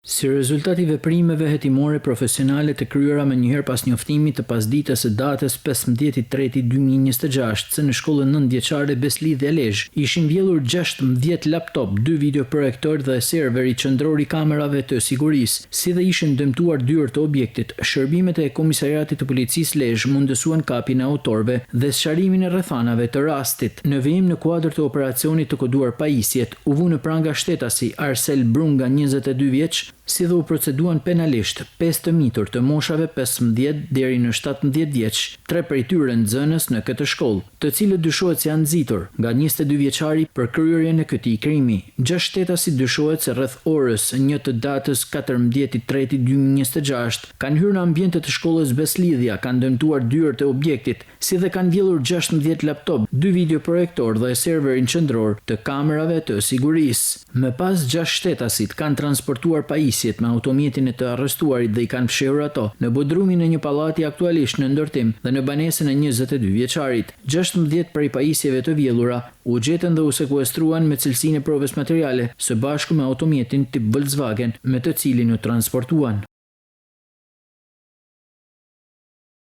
Si rezultat i veprimeve hetimore profesionale të kryera më njëherë pas njoftimit të pasdites së datës 15/3/2026 se në shkollën 9-vjeçare Beslidhja Lezhë ishin mbjellur 16 laptop, 2 videoprojektor dhe serveri qendror i kamerave të sigurisë, si dhe ishin dëmtuar dyert të objektit. Shërbimet e Komisariatit të Policisë Lezhë mundësuan kapjen e autorëve dhe sqarimin e rrethanave të rastit. Në vijim në kuadër të operacionit të koduar pajisjet, u vu në pranga shtetasi Arsel Brunga, 22 vjeç, si dhe u proceduan penalisht 5 të mitur të moshave 15 deri në 17 vjeç, 3 prej tyre nxënës në këtë shkollë, të cilët dyshohet se janë nxitur nga 22 vjeçari për kryerjen e këtij krimi. 6 shtetasi dyshohet se rreth orës 1 të datës 14/3/2026 kanë hyrë në ambiente të shkollës Beslidhja, kanë dëmtuar dyert e objektit, si dhe kanë vjedhur 16 laptop, 2 videoprojektor dhe serverin qendror të kamerave të sigurisë. Më pas 6 shtetasit kanë transportuar pajisjet me automjetin e të arrestuarit dhe i kanë fshehur ato në bodrumin e një pallati aktualisht në ndërtim dhe në banesën e 22 vjeçarit. 16 prej pajisjeve të vjedhura u gjetën dhe u sekuestruan me cilësinë e provës materiale së bashku me automjetin tip Volkswagen me të cilin u transportuan.